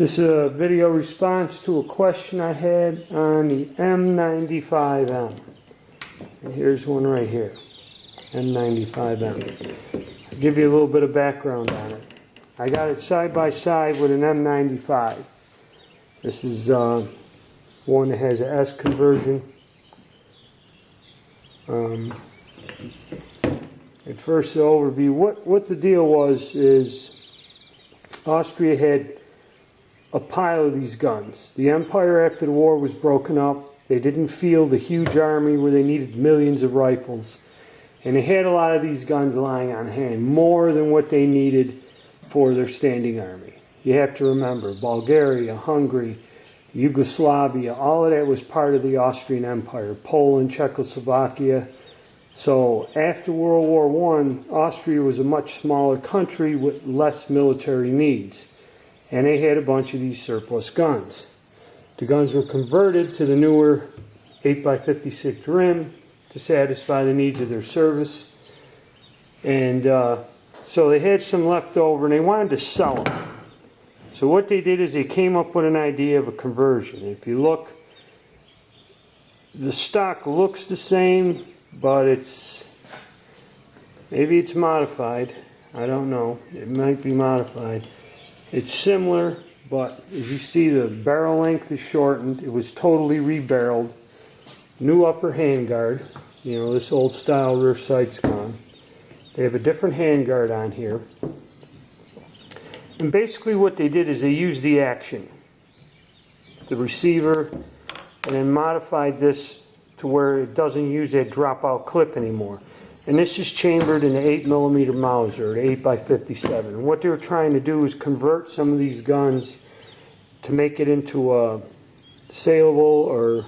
This is a video response to a question I had on the M95M. And here's one right here, M95M. I'll give you a little bit of background on it. I got it side by side with an M95. This is one that has an S conversion. At first, the overview. What the deal was is Austria had a pile of these guns. The empire after the war was broken up. They didn't field a huge army where they needed millions of rifles. And they had a lot of these guns lying on hand, more than what they needed for their standing army. You have to remember, Bulgaria, Hungary, Yugoslavia, all of that was part of the Austrian Empire. Poland, Czechoslovakia. So after World War I, Austria was a much smaller country with less military needs. And they had a bunch of these surplus guns. The guns were converted to the newer 8x56 rim to satisfy the needs of their service. And so they had some left over and they wanted to sell them. So what they did is they came up with an idea of a conversion. If you look, the stock looks the same, but maybe it's modified. I don't know. It might be modified. It's similar, but as you see, the barrel length is shortened. It was totally rebarreled. New upper handguard. You know, this old style rear sight's gone. They have a different handguard on here. And basically what they did is they used the action, the receiver, and then modified this to where it doesn't use that dropout clip anymore. And this is chambered in an 8mm Mauser, an 8x57. And what they were trying to do is convert some of these guns to make it into a saleable or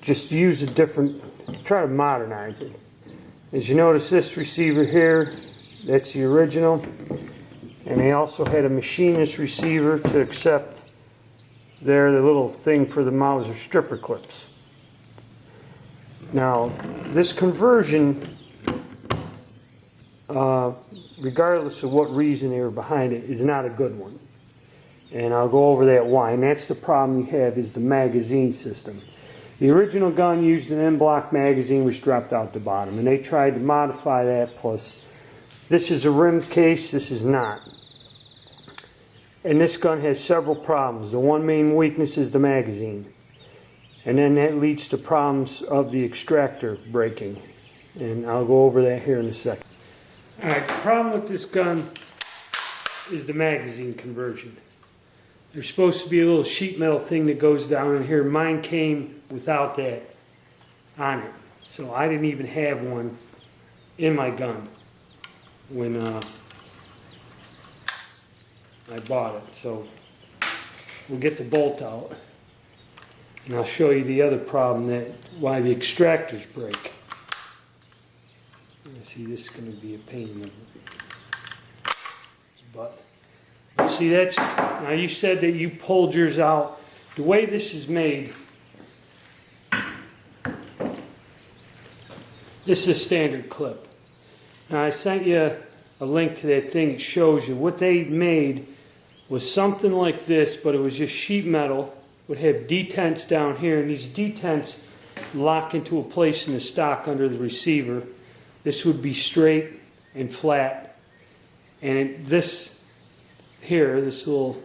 just use a different, try to modernize it. As you notice, this receiver here, that's the original. And they also had a machinist receiver to accept the little thing for the Mauser stripper clips. Now, this conversion, regardless of what reason they were behind it, is not a good one. And I'll go over that why. And that's the problem you have, is the magazine system. The original gun used an M-block magazine which dropped out the bottom. And they tried to modify that, plus this is a rimmed case, this is not. And this gun has several problems. The one main weakness is the magazine. And then that leads to problems of the extractor breaking. And I'll go over that here in a second. Alright, the problem with this gun is the magazine conversion. There's supposed to be a little sheet metal thing that goes down in here. Mine came without that on it. So I didn't even have one in my gun when I bought it. So we'll get the bolt out. And I'll show you the other problem, why the extractors break. See, this is going to be a pain. But see, now you said that you pulled yours out. The way this is made, this is a standard clip. Now I sent you a link to that thing that shows you what they made was something like this, but it was just sheet metal. Would have detents down here, and these detents lock into a place in the stock under the receiver. This would be straight and flat, and this little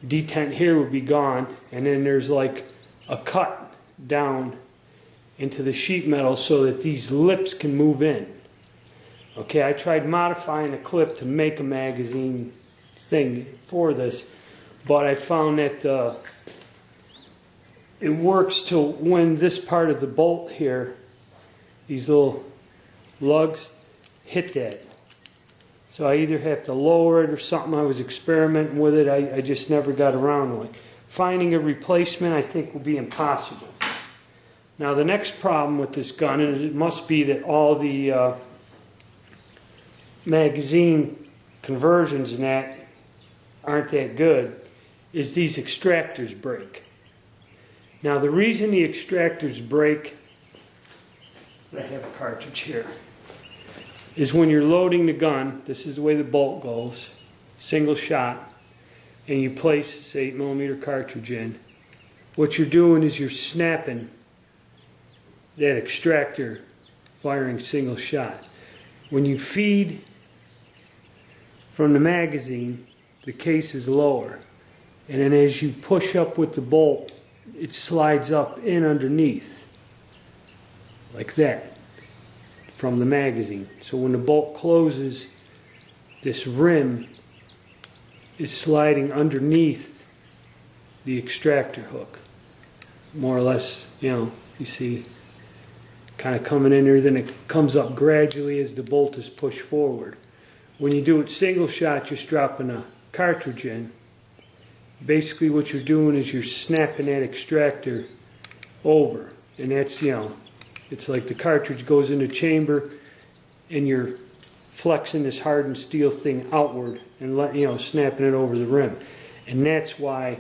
detent here would be gone, and then there's like a cut down into the sheet metal so that these lips can move in. Okay, I tried modifying the clip to make a magazine thing for this, but I found that it works till when this part of the bolt here, these little lugs, hit that. So I either have to lower it or something. I was experimenting with it. I just never got around to it. Finding a replacement, I think, will be impossible. Now the next problem with this gun, and it must be that all the magazine conversions and that aren't that good, is these extractors break. Now the reason the extractors break, I have a cartridge here, is when you're loading the gun, this is the way the bolt goes, single shot, and you place this 8mm cartridge in, what you're doing is you're snapping that extractor, firing single shot. When you feed from the magazine, the case is lower, and then as you push up with the bolt, it slides up in underneath, like that, from the magazine. So when the bolt closes, this rim is sliding underneath the extractor hook. More or less, you see, kind of coming in there, then it comes up gradually as the bolt is pushed forward. When you do it single shot, just dropping a cartridge in, basically what you're doing is you're snapping that extractor over, and that's, it's like the cartridge goes in the chamber and you're flexing this hardened steel thing outward and snapping it over the rim. And that's why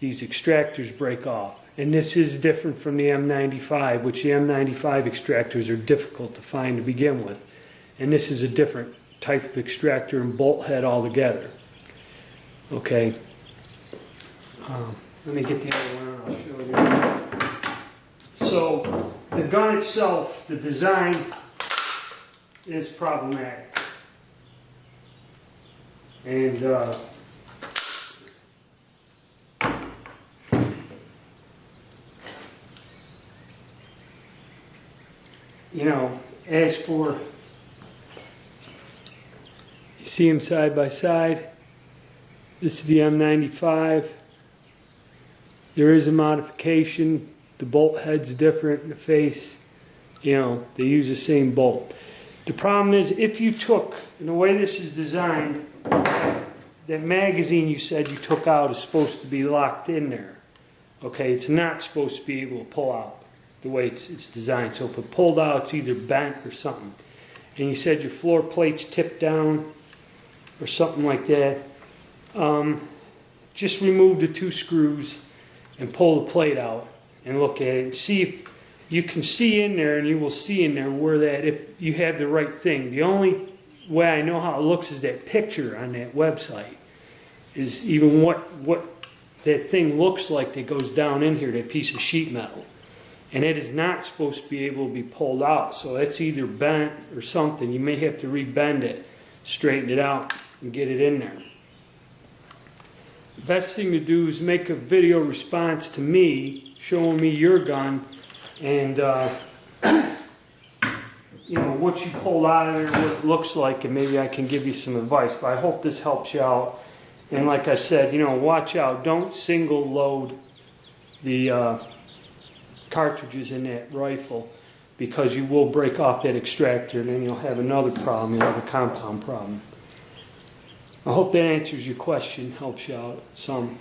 these extractors break off. And this is different from the M95, which the M95 extractors are difficult to find to begin with. And this is a different type of extractor and bolt head altogether. Okay. Let me get the other one and I'll show you. So the gun itself, the design is problematic. And as for, you see them side by side. This is the M95. There is a modification. The bolt head's different. The face, they use the same bolt. The problem is, if you took, and the way this is designed, that magazine you said you took out is supposed to be locked in there. Okay, it's not supposed to be able to pull out the way it's designed. So if it pulled out, it's either bent or something. And you said your floor plate's tipped down or something like that. Just remove the 2 screws and pull the plate out and look at it and see if you can see in there, and you will see in there where that, if you have the right thing. The only way I know how it looks is that picture on that website, is even what that thing looks like that goes down in here, that piece of sheet metal. And it is not supposed to be able to be pulled out. So that's either bent or something. You may have to rebend it, straighten it out, and get it in there. The best thing to do is make a video response to me, showing me your gun, and what you pulled out of there, what it looks like, and maybe I can give you some advice. But I hope this helps you out. And like I said, watch out. Don't single load the cartridges in that rifle, because you will break off that extractor, and then you'll have another problem. You'll have a compound problem. I hope that answers your question, helps you out some.